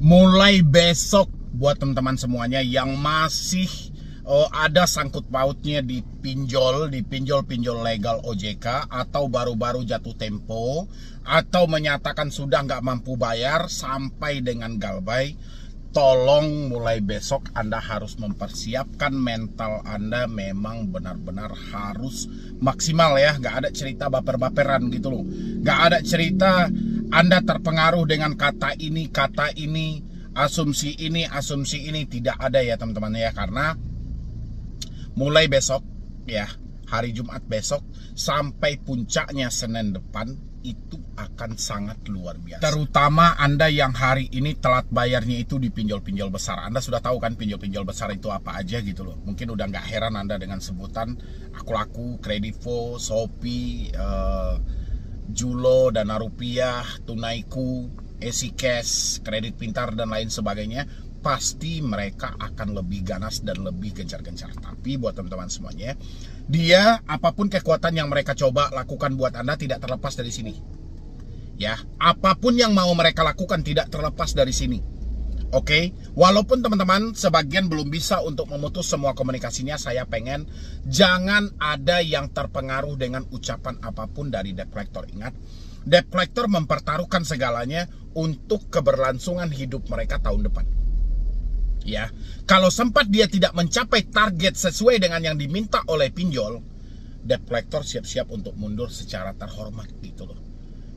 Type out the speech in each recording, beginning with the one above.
Mulai besok buat teman-teman semuanya yang masih ada sangkut pautnya di pinjol legal OJK atau baru-baru jatuh tempo atau menyatakan sudah nggak mampu bayar sampai dengan galbay, tolong mulai besok Anda harus mempersiapkan mental Anda, memang benar-benar harus maksimal ya. Nggak ada cerita baper-baperan gitu loh. Nggak ada cerita Anda terpengaruh dengan kata ini, asumsi ini, tidak ada ya teman-teman ya. Karena mulai besok ya, hari Jumat besok sampai puncaknya Senin depan itu akan sangat luar biasa. Terutama Anda yang hari ini telat bayarnya itu di pinjol-pinjol besar. Anda sudah tahu kan pinjol-pinjol besar itu apa aja gitu loh. Mungkin udah nggak heran Anda dengan sebutan Aku-Laku, Kredivo, Shopee, Julo, Dana Rupiah, Tunaiku, Easy Cash, Kredit Pintar dan lain sebagainya. Pasti mereka akan lebih ganas dan lebih gencar-gencar. Tapi buat teman-teman semuanya, dia apapun kekuatan yang mereka coba lakukan buat Anda tidak terlepas dari sini. Ya, apapun yang mau mereka lakukan tidak terlepas dari sini. Oke, walaupun teman-teman sebagian belum bisa untuk memutus semua komunikasinya, saya pengen jangan ada yang terpengaruh dengan ucapan apapun dari debt collector. Ingat, debt collector mempertaruhkan segalanya untuk keberlangsungan hidup mereka tahun depan. Ya, kalau sempat dia tidak mencapai target sesuai dengan yang diminta oleh pinjol, debt collector siap-siap untuk mundur secara terhormat gitu loh.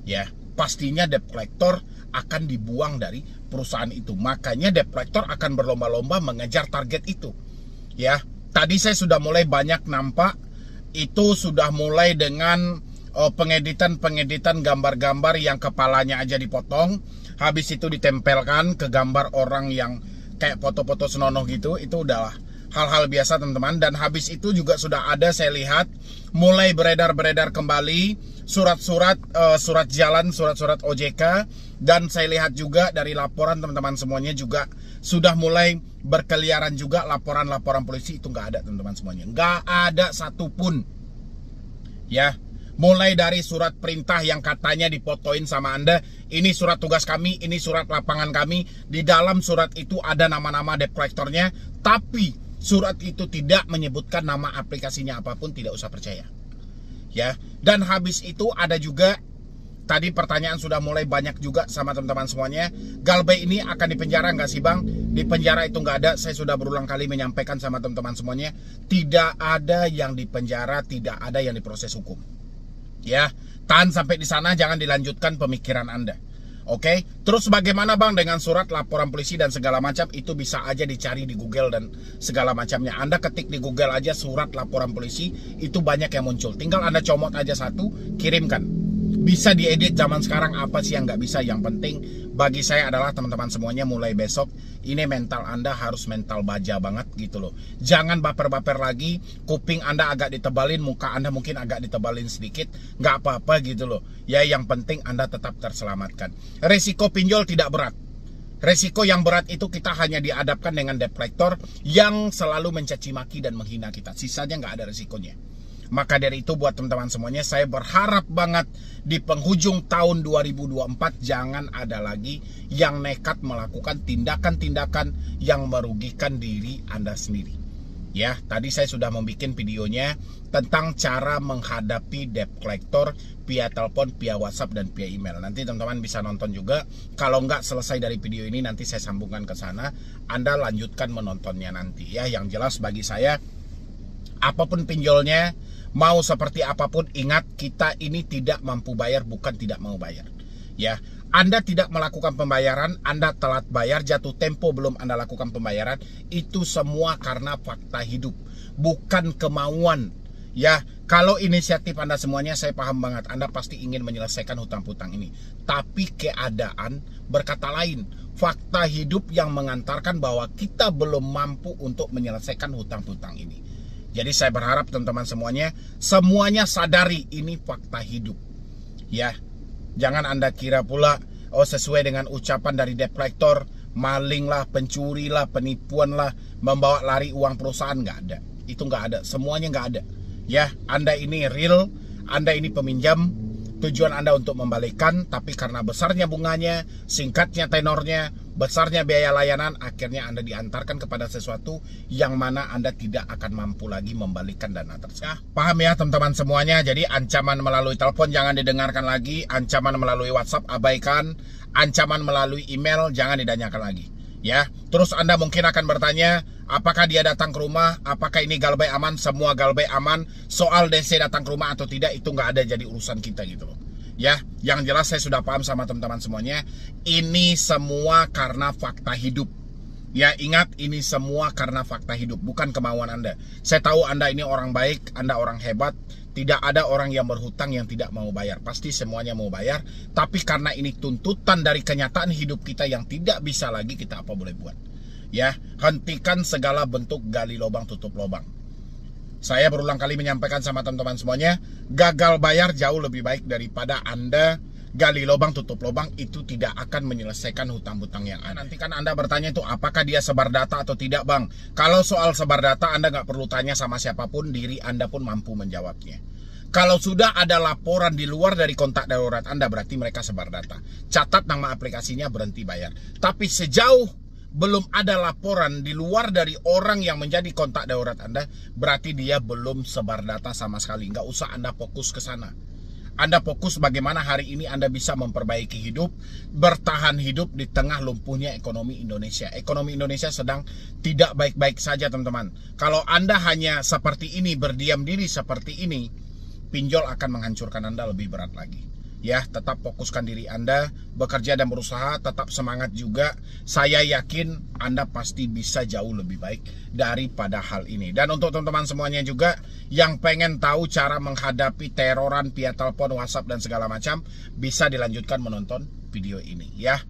Ya, pastinya debt collector akan dibuang dari perusahaan itu. Makanya debt collector akan berlomba-lomba mengejar target itu. Ya, tadi saya sudah mulai banyak nampak itu sudah mulai dengan pengeditan gambar-gambar yang kepalanya aja dipotong, habis itu ditempelkan ke gambar orang yang kayak foto-foto senonoh gitu. Itu udahlah hal-hal biasa teman-teman. Dan habis itu juga sudah ada, saya lihat mulai beredar kembali surat-surat surat OJK. Dan saya lihat juga dari laporan teman-teman semuanya juga sudah mulai berkeliaran juga laporan polisi. Itu nggak ada teman-teman semuanya, nggak ada satupun ya. Mulai dari surat perintah yang katanya difotoin sama Anda, ini surat tugas kami, ini surat lapangan kami. Di dalam surat itu ada nama-nama debt collectornya, tapi surat itu tidak menyebutkan nama aplikasinya apapun, tidak usah percaya. Ya, dan habis itu ada juga tadi pertanyaan sudah mulai banyak juga sama teman-teman semuanya. Galbay ini akan dipenjara nggak sih Bang? Di penjara itu nggak ada. Saya sudah berulang kali menyampaikan sama teman-teman semuanya, tidak ada yang dipenjara, tidak ada yang diproses hukum. Ya, tahan sampai di sana, jangan dilanjutkan pemikiran Anda. Oke, terus bagaimana Bang dengan surat laporan polisi dan segala macam? Itu bisa aja dicari di Google dan segala macamnya. Anda ketik di Google aja surat laporan polisi, itu banyak yang muncul. Tinggal Anda comot aja satu, kirimkan. Bisa diedit zaman sekarang, apa sih yang nggak bisa. Yang penting bagi saya adalah teman-teman semuanya mulai besok ini mental Anda harus mental baja banget gitu loh. Jangan baper-baper lagi. Kuping Anda agak ditebalin, muka Anda mungkin agak ditebalin sedikit, nggak apa-apa gitu loh. Ya, yang penting Anda tetap terselamatkan. Resiko pinjol tidak berat. Resiko yang berat itu kita hanya dihadapkan dengan debt collector yang selalu mencaci maki dan menghina kita. Sisanya nggak ada resikonya. Maka dari itu buat teman-teman semuanya, saya berharap banget di penghujung tahun 2024 jangan ada lagi yang nekat melakukan tindakan-tindakan yang merugikan diri Anda sendiri. Ya, tadi saya sudah membuat videonya tentang cara menghadapi debt collector via telepon, via WhatsApp, dan via email. Nanti teman-teman bisa nonton juga. Kalau nggak selesai dari video ini, nanti saya sambungkan ke sana. Anda lanjutkan menontonnya nanti ya. Yang jelas bagi saya, apapun pinjolnya, mau seperti apapun, ingat kita ini tidak mampu bayar, bukan tidak mau bayar. Ya, Anda tidak melakukan pembayaran, Anda telat bayar, jatuh tempo belum Anda lakukan pembayaran, itu semua karena fakta hidup, bukan kemauan. Ya, kalau inisiatif Anda semuanya saya paham banget, Anda pasti ingin menyelesaikan hutang-hutang ini. Tapi keadaan berkata lain, fakta hidup yang mengantarkan bahwa kita belum mampu untuk menyelesaikan hutang-hutang ini. Jadi saya berharap teman-teman semuanya sadari ini fakta hidup. Ya, jangan Anda kira pula sesuai dengan ucapan dari debt collector, maling lah, pencuri lah, penipuan lah, membawa lari uang perusahaan, nggak ada. Itu nggak ada, semuanya nggak ada. Ya, Anda ini real, Anda ini peminjam, tujuan Anda untuk membalikkan, tapi karena besarnya bunganya, singkatnya tenornya, besarnya biaya layanan, akhirnya Anda diantarkan kepada sesuatu yang mana Anda tidak akan mampu lagi membalikan dana tersebut. Paham ya teman-teman semuanya? Jadi ancaman melalui telepon jangan didengarkan lagi, ancaman melalui WhatsApp abaikan, ancaman melalui email jangan ditanyakan lagi. Ya, terus Anda mungkin akan bertanya, apakah dia datang ke rumah? Apakah ini Galbay aman? Semua Galbay aman. Soal DC datang ke rumah atau tidak itu nggak ada jadi urusan kita gitu loh. Ya, yang jelas saya sudah paham sama teman-teman semuanya. Ini semua karena fakta hidup. Ya, ingat ini semua karena fakta hidup, bukan kemauan Anda. Saya tahu Anda ini orang baik, Anda orang hebat. Tidak ada orang yang berhutang yang tidak mau bayar. Pasti semuanya mau bayar. Tapi karena ini tuntutan dari kenyataan hidup kita yang tidak bisa lagi, kita apa boleh buat. Ya, hentikan segala bentuk gali lubang tutup lubang. Saya berulang kali menyampaikan sama teman-teman semuanya, gagal bayar jauh lebih baik daripada Anda gali lubang tutup lubang. Itu tidak akan menyelesaikan hutang-hutang yang ada. Nanti kan Anda bertanya itu apakah dia sebar data atau tidak, Bang. Kalau soal sebar data Anda nggak perlu tanya sama siapapun, diri Anda pun mampu menjawabnya. Kalau sudah ada laporan di luar dari kontak darurat Anda, berarti mereka sebar data. Catat nama aplikasinya, berhenti bayar. Tapi sejauh belum ada laporan di luar dari orang yang menjadi kontak darurat Anda, berarti dia belum sebar data sama sekali. Nggak usah Anda fokus ke sana. Anda fokus bagaimana hari ini Anda bisa memperbaiki hidup, bertahan hidup di tengah lumpuhnya ekonomi Indonesia. Ekonomi Indonesia sedang tidak baik-baik saja, teman-teman. Kalau Anda hanya seperti ini, berdiam diri seperti ini, pinjol akan menghancurkan Anda lebih berat lagi. Ya, tetap fokuskan diri Anda, bekerja dan berusaha, tetap semangat juga. Saya yakin Anda pasti bisa jauh lebih baik daripada hal ini. Dan untuk teman-teman semuanya juga yang pengen tahu cara menghadapi teroran via telepon, WhatsApp dan segala macam, bisa dilanjutkan menonton video ini ya.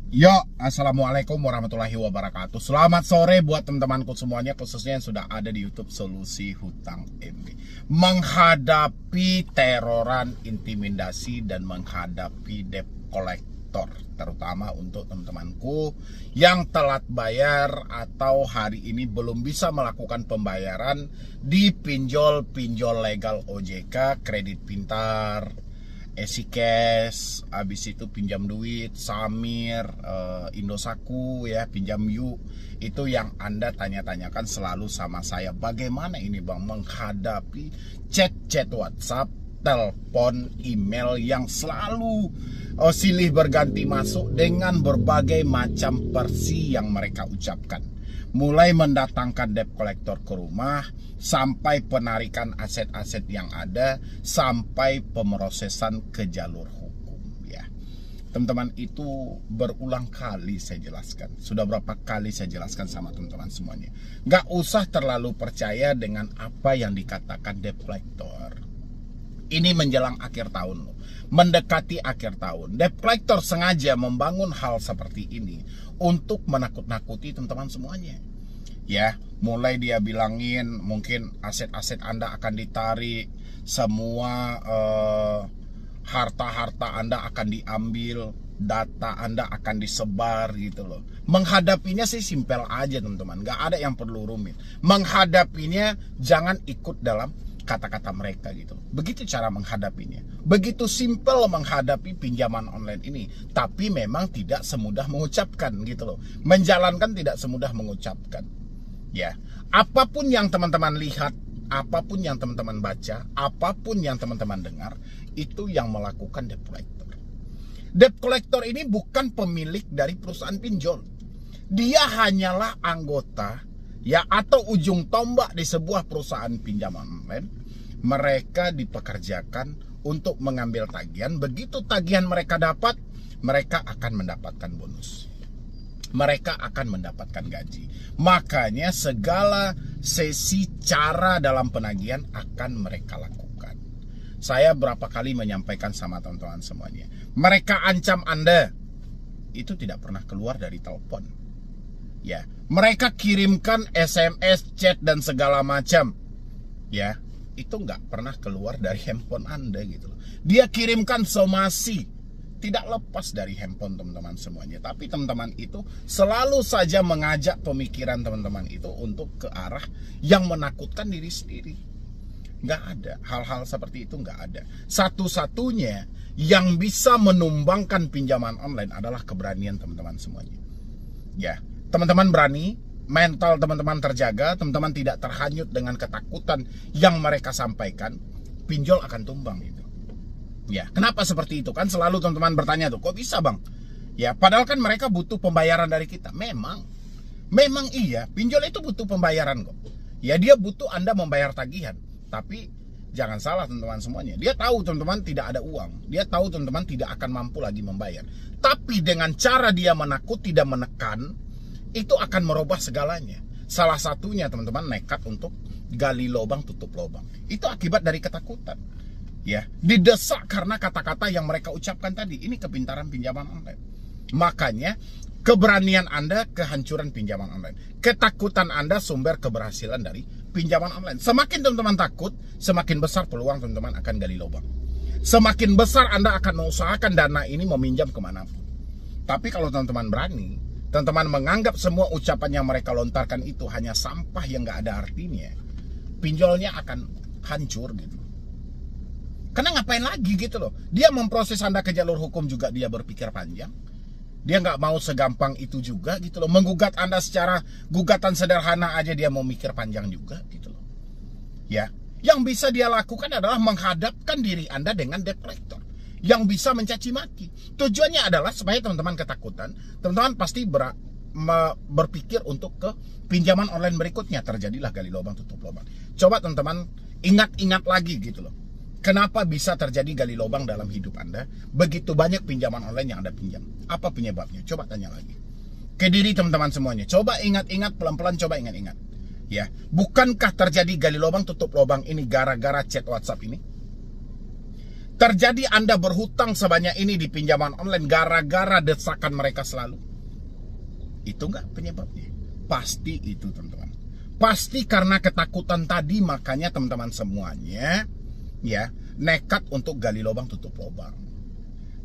Yo, assalamualaikum warahmatullahi wabarakatuh. Selamat sore buat teman-temanku semuanya, khususnya yang sudah ada di YouTube Solusi Hutang MB. Menghadapi teroran, intimidasi, dan menghadapi debt collector, terutama untuk teman-temanku yang telat bayar atau hari ini belum bisa melakukan pembayaran di pinjol-pinjol legal OJK, Kredit Pintar, EasyCash, habis itu pinjam duit, Samir, Indosat, ya, pinjam yuk. Itu yang Anda tanya-tanyakan selalu sama saya. Bagaimana ini Bang menghadapi chat-chat WhatsApp, telepon, email yang selalu silih berganti masuk dengan berbagai macam versi yang mereka ucapkan. Mulai mendatangkan debt collector ke rumah, sampai penarikan aset-aset yang ada, sampai pemrosesan ke jalur hukum ya. Teman-teman, itu berulang kali saya jelaskan. Sudah berapa kali saya jelaskan sama teman-teman semuanya. Gak usah terlalu percaya dengan apa yang dikatakan debt collector. Ini menjelang akhir tahun loh. Mendekati akhir tahun, debt collector sengaja membangun hal seperti ini untuk menakut-nakuti teman-teman semuanya. Ya, mulai dia bilangin mungkin aset-aset Anda akan ditarik, semua harta-harta Anda akan diambil, data Anda akan disebar gitu loh. Menghadapinya sih simpel aja teman-teman, gak ada yang perlu rumit. Menghadapinya jangan ikut dalam kata-kata mereka gitu. Begitu cara menghadapinya. Begitu simpel menghadapi pinjaman online ini. Tapi memang tidak semudah mengucapkan gitu loh. Menjalankan tidak semudah mengucapkan. Ya, apapun yang teman-teman lihat, apapun yang teman-teman baca, apapun yang teman-teman dengar, itu yang melakukan debt collector. Debt collector ini bukan pemilik dari perusahaan pinjol. Dia hanyalah anggota ya atau ujung tombak di sebuah perusahaan pinjaman online. Mereka dipekerjakan untuk mengambil tagihan. Begitu tagihan mereka dapat, mereka akan mendapatkan bonus. Mereka akan mendapatkan gaji. Makanya segala sesi cara dalam penagihan akan mereka lakukan. Saya berapa kali menyampaikan sama teman-teman semuanya. Mereka ancam Anda. Itu tidak pernah keluar dari telepon. Ya, mereka kirimkan SMS, chat dan segala macam. Ya, itu nggak pernah keluar dari handphone Anda gitu loh. Dia kirimkan somasi, tidak lepas dari handphone teman-teman semuanya. Tapi teman-teman itu selalu saja mengajak pemikiran teman-teman itu untuk ke arah yang menakutkan diri sendiri. Nggak ada, hal-hal seperti itu nggak ada. Satu-satunya yang bisa menumbangkan pinjaman online adalah keberanian teman-teman semuanya. Ya, teman-teman berani, mental teman-teman terjaga, teman-teman tidak terhanyut dengan ketakutan yang mereka sampaikan, pinjol akan tumbang gitu. Ya, kenapa seperti itu? Kan selalu teman-teman bertanya tuh, kok bisa bang? Ya, padahal kan mereka butuh pembayaran dari kita. Memang iya, pinjol itu butuh pembayaran kok. Ya, dia butuh Anda membayar tagihan. Tapi jangan salah teman-teman semuanya. Dia tahu teman-teman tidak ada uang. Dia tahu teman-teman tidak akan mampu lagi membayar. Tapi dengan cara dia menakuti dan menekan, itu akan merubah segalanya. Salah satunya teman-teman nekat untuk gali lubang tutup lubang. Itu akibat dari ketakutan. Ya, didesak karena kata-kata yang mereka ucapkan tadi. Ini kepintaran pinjaman online. Makanya keberanian Anda kehancuran pinjaman online. Ketakutan Anda sumber keberhasilan dari pinjaman online. Semakin teman-teman takut, semakin besar peluang teman-teman akan gali lubang. Semakin besar Anda akan mengusahakan dana ini meminjam kemanapun. Tapi kalau teman-teman berani, teman-teman menganggap semua ucapan yang mereka lontarkan itu hanya sampah yang gak ada artinya, pinjolnya akan hancur gitu. Karena ngapain lagi gitu loh. Dia memproses Anda ke jalur hukum juga dia berpikir panjang. Dia nggak mau segampang itu juga gitu loh. Menggugat Anda secara gugatan sederhana aja dia mau mikir panjang juga gitu loh. Ya, yang bisa dia lakukan adalah menghadapkan diri Anda dengan debt collector yang bisa mencaci maki. Tujuannya adalah supaya teman-teman ketakutan, teman-teman pasti berpikir untuk ke pinjaman online berikutnya. Terjadilah gali lubang tutup lubang. Coba teman-teman ingat-ingat lagi gitu loh. Kenapa bisa terjadi gali lubang dalam hidup Anda? Begitu banyak pinjaman online yang Anda pinjam. Apa penyebabnya? Coba tanya lagi ke diri teman-teman semuanya. Coba ingat-ingat pelan-pelan, coba ingat-ingat. Ya, bukankah terjadi gali lubang tutup lubang ini gara-gara chat WhatsApp ini? Terjadi Anda berhutang sebanyak ini di pinjaman online gara-gara desakan mereka selalu? Itu enggak penyebabnya? Pasti itu teman-teman. Pasti karena ketakutan tadi, makanya teman-teman semuanya ya nekat untuk gali lubang tutup lubang.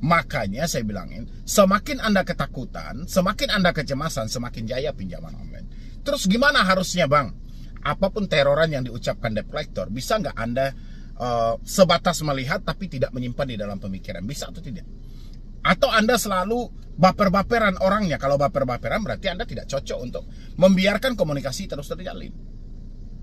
Makanya saya bilangin, semakin Anda ketakutan, semakin Anda kecemasan, semakin jaya pinjaman online. Terus gimana harusnya bang? Apapun teroran yang diucapkan debt collector, bisa nggak Anda sebatas melihat tapi tidak menyimpan di dalam pemikiran? Bisa atau tidak? Atau Anda selalu baper-baperan orangnya? Kalau baper-baperan berarti Anda tidak cocok untuk membiarkan komunikasi terus terjalin.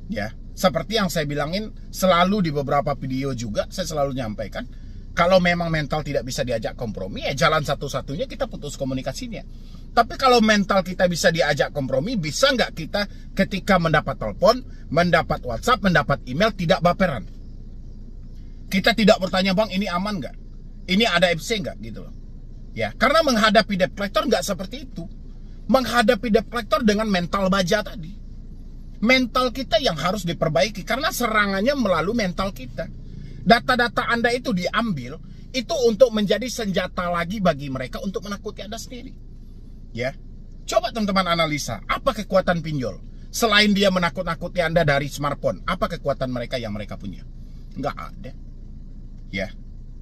Ya, seperti yang saya bilangin selalu di beberapa video juga, saya selalu nyampaikan, kalau memang mental tidak bisa diajak kompromi, ya jalan satu-satunya kita putus komunikasinya. Tapi kalau mental kita bisa diajak kompromi, bisa nggak kita ketika mendapat telepon, mendapat WhatsApp, mendapat email, tidak baperan? Kita tidak bertanya, bang ini aman nggak? Ini ada FC nggak? Gitu loh. Ya, karena menghadapi debt collector nggak seperti itu. Menghadapi debt collector dengan mental baja tadi. Mental kita yang harus diperbaiki karena serangannya melalui mental kita. Data-data Anda itu diambil itu untuk menjadi senjata lagi bagi mereka untuk menakuti Anda sendiri. Ya. Coba teman-teman analisa, apa kekuatan pinjol? Selain dia menakut-nakuti Anda dari smartphone, apa kekuatan mereka yang mereka punya? Nggak ada. Ya.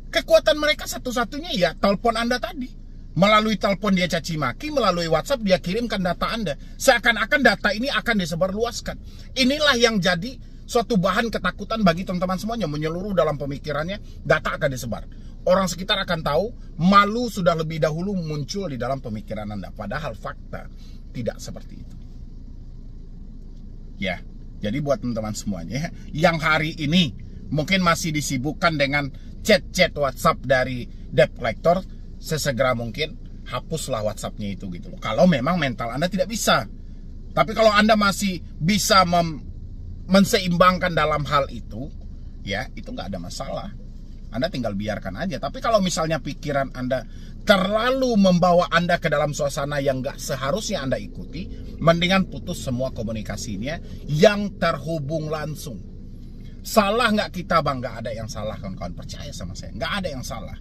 Kekuatan mereka satu-satunya ya telepon Anda tadi. Melalui telepon dia caci maki, melalui WhatsApp dia kirimkan data Anda. Seakan-akan data ini akan disebarluaskan. Inilah yang jadi suatu bahan ketakutan bagi teman-teman semuanya. Menyeluruh dalam pemikirannya, data akan disebar. Orang sekitar akan tahu, malu sudah lebih dahulu muncul di dalam pemikiran Anda. Padahal fakta tidak seperti itu. Ya, jadi buat teman-teman semuanya, yang hari ini mungkin masih disibukkan dengan chat-chat WhatsApp dari debt collector, sesegera mungkin hapuslah WhatsApp-nya itu gitu loh. Kalau memang mental Anda tidak bisa. Tapi kalau Anda masih bisa menseimbangkan dalam hal itu, ya itu nggak ada masalah. Anda tinggal biarkan aja. Tapi kalau misalnya pikiran Anda terlalu membawa Anda ke dalam suasana yang nggak seharusnya Anda ikuti, mendingan putus semua komunikasinya yang terhubung langsung. Salah nggak kita bang? Nggak ada yang salah kawan-kawan. Percaya sama saya, nggak ada yang salah.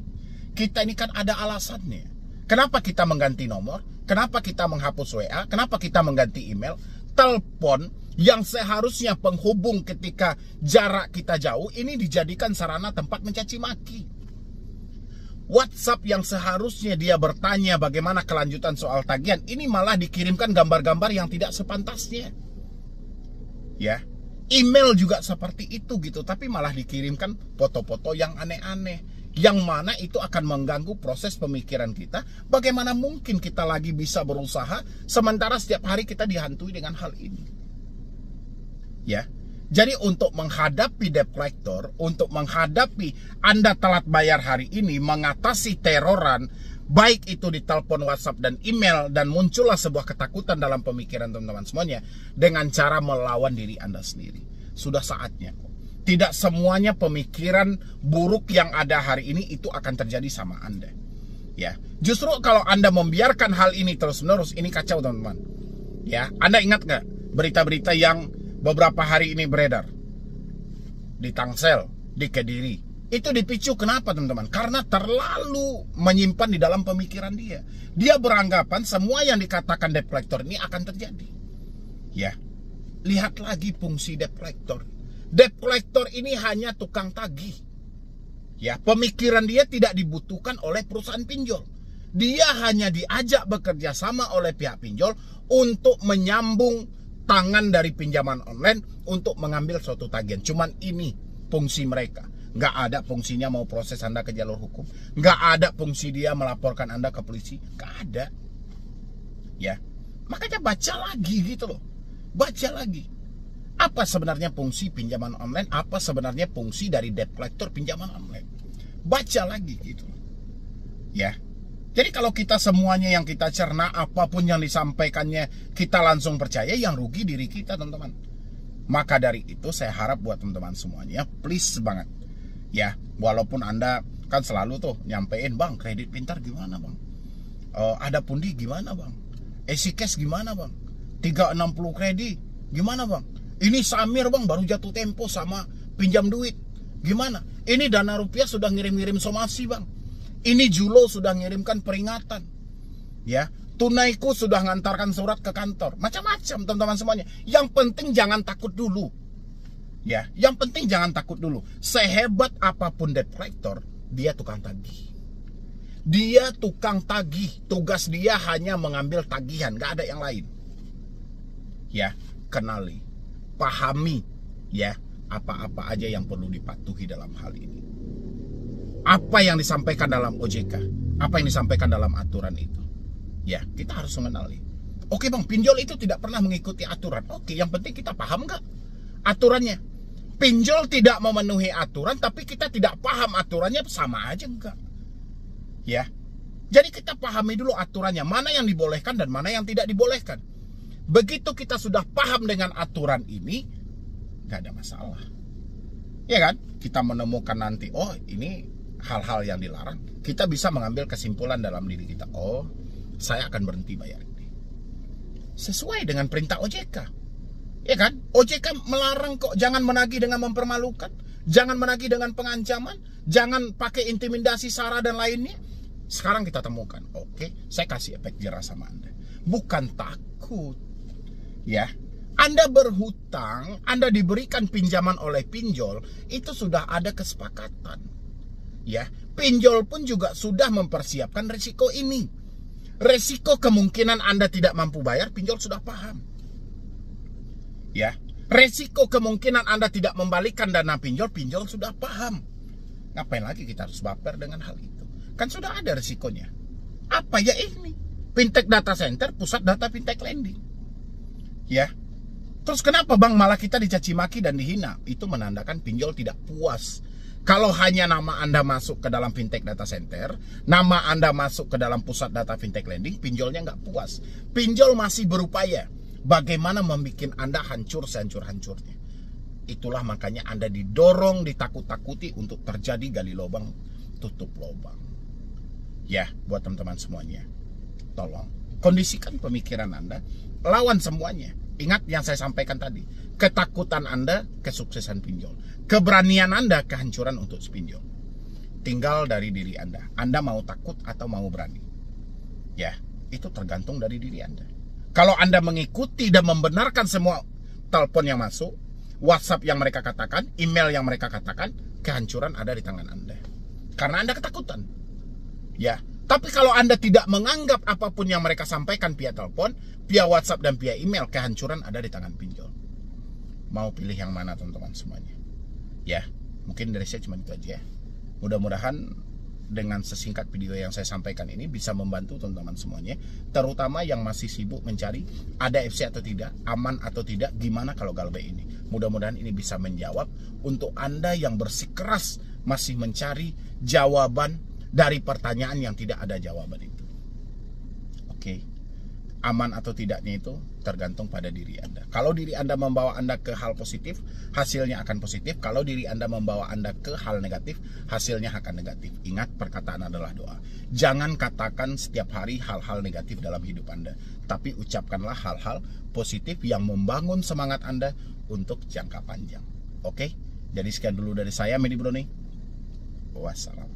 Kita ini kan ada alasannya. Kenapa kita mengganti nomor? Kenapa kita menghapus WA? Kenapa kita mengganti email? Telepon yang seharusnya penghubung ketika jarak kita jauh, ini dijadikan sarana tempat mencaci maki. WhatsApp yang seharusnya dia bertanya bagaimana kelanjutan soal tagihan, ini malah dikirimkan gambar-gambar yang tidak sepantasnya. Ya, email juga seperti itu gitu, tapi malah dikirimkan foto-foto yang aneh-aneh. Yang mana itu akan mengganggu proses pemikiran kita. Bagaimana mungkin kita lagi bisa berusaha sementara setiap hari kita dihantui dengan hal ini. Ya. Jadi untuk menghadapi debt collector, untuk menghadapi Anda telat bayar hari ini, mengatasi teroran, baik itu di telepon, WhatsApp, dan email, dan muncullah sebuah ketakutan dalam pemikiran teman-teman semuanya dengan cara melawan diri Anda sendiri. Sudah saatnya kok. Tidak semuanya pemikiran buruk yang ada hari ini itu akan terjadi sama Anda. Ya, justru kalau Anda membiarkan hal ini terus-menerus, ini kacau teman-teman. Ya, Anda ingat nggak berita-berita yang beberapa hari ini beredar di Tangsel, di Kediri? Itu dipicu kenapa teman-teman? Karena terlalu menyimpan di dalam pemikiran dia. Dia beranggapan semua yang dikatakan debt collector ini akan terjadi. Ya, lihat lagi fungsi debt collector. Debt collector ini hanya tukang tagih. Ya, pemikiran dia tidak dibutuhkan oleh perusahaan pinjol. Dia hanya diajak bekerja sama oleh pihak pinjol untuk menyambung tangan dari pinjaman online untuk mengambil suatu tagihan. Cuman ini fungsi mereka. Nggak ada fungsinya mau proses Anda ke jalur hukum. Nggak ada fungsi dia melaporkan Anda ke polisi. Nggak ada. Ya, makanya baca lagi gitu loh. Baca lagi. Apa sebenarnya fungsi pinjaman online? Apa sebenarnya fungsi dari debt collector pinjaman online? Baca lagi gitu. Ya. Jadi kalau kita semuanya yang kita cerna, apapun yang disampaikannya kita langsung percaya, yang rugi diri kita teman-teman. Maka dari itu saya harap buat teman-teman semuanya, please banget. Ya, walaupun Anda kan selalu tuh nyampein, Bang, kredit pintar gimana Bang? Ada pundi gimana Bang? Easy cash gimana Bang? 360 kredit gimana Bang? Ini Samir Bang baru jatuh tempo sama pinjam duit. Gimana? Ini Dana Rupiah sudah ngirim-ngirim somasi Bang. Ini Julo sudah ngirimkan peringatan. Ya, Tunaiku sudah ngantarkan surat ke kantor. Macam-macam teman-teman semuanya. Yang penting jangan takut dulu. Ya, yang penting jangan takut dulu. Sehebat apapun debt collector, dia tukang tagih. Dia tukang tagih. Tugas dia hanya mengambil tagihan, gak ada yang lain. Ya, kenali, pahami, ya, apa-apa aja yang perlu dipatuhi dalam hal ini. Apa yang disampaikan dalam OJK, apa yang disampaikan dalam aturan itu. Ya, kita harus mengenali. Oke Bang, pinjol itu tidak pernah mengikuti aturan. Oke, yang penting kita paham nggak aturannya. Pinjol tidak memenuhi aturan, tapi kita tidak paham aturannya, sama aja enggak. Ya, jadi kita pahami dulu aturannya, mana yang dibolehkan dan mana yang tidak dibolehkan. Begitu kita sudah paham dengan aturan ini, nggak ada masalah. Ya kan? Kita menemukan nanti, oh ini hal-hal yang dilarang, kita bisa mengambil kesimpulan dalam diri kita. Oh, saya akan berhenti bayar ini. Sesuai dengan perintah OJK. Ya kan? OJK melarang kok, jangan menagih dengan mempermalukan, jangan menagih dengan pengancaman, jangan pakai intimidasi, sara dan lainnya. Sekarang kita temukan, oke, saya kasih efek jerah sama Anda. Bukan takut. Ya, Anda berhutang, Anda diberikan pinjaman oleh pinjol, itu sudah ada kesepakatan. Ya, pinjol pun juga sudah mempersiapkan resiko ini. Resiko kemungkinan Anda tidak mampu bayar, pinjol sudah paham. Ya, resiko kemungkinan Anda tidak membalikkan dana pinjol, pinjol sudah paham. Ngapain lagi kita harus baper dengan hal itu? Kan sudah ada resikonya. Apa ya ini? Fintech Data Center, pusat data fintech lending. Ya, terus kenapa Bang malah kita dicaci maki dan dihina? Itu menandakan pinjol tidak puas. Kalau hanya nama Anda masuk ke dalam fintech data center, nama Anda masuk ke dalam pusat data fintech lending, pinjolnya nggak puas. Pinjol masih berupaya bagaimana membuat Anda hancur sehancur-hancurnya. Itulah makanya Anda didorong, ditakut-takuti untuk terjadi gali lubang, tutup lubang. Ya, buat teman-teman semuanya, tolong kondisikan pemikiran Anda, lawan semuanya. Ingat yang saya sampaikan tadi, ketakutan Anda, kesuksesan pinjol. Keberanian Anda, kehancuran untuk pinjol. Tinggal dari diri Anda. Anda mau takut atau mau berani? Ya, itu tergantung dari diri Anda. Kalau Anda mengikuti dan membenarkan semua telepon yang masuk, WhatsApp yang mereka katakan, email yang mereka katakan, kehancuran ada di tangan Anda. Karena Anda ketakutan. Ya, tapi kalau Anda tidak menganggap apapun yang mereka sampaikan via telepon, via WhatsApp dan via email, kehancuran ada di tangan pinjol. Mau pilih yang mana teman-teman semuanya? Ya, mungkin dari saya cuma itu aja ya. Mudah-mudahan dengan sesingkat video yang saya sampaikan ini bisa membantu teman-teman semuanya, terutama yang masih sibuk mencari ada FC atau tidak, aman atau tidak, gimana kalau Galbay ini. Mudah-mudahan ini bisa menjawab untuk Anda yang bersikeras masih mencari jawaban dari pertanyaan yang tidak ada jawaban itu. Oke. Aman atau tidaknya itu tergantung pada diri Anda. Kalau diri Anda membawa Anda ke hal positif, hasilnya akan positif. Kalau diri Anda membawa Anda ke hal negatif, hasilnya akan negatif. Ingat, perkataan adalah doa. Jangan katakan setiap hari hal-hal negatif dalam hidup Anda, tapi ucapkanlah hal-hal positif yang membangun semangat Anda untuk jangka panjang. Oke? Jadi sekian dulu dari saya, Medi Brownie. Wassalam.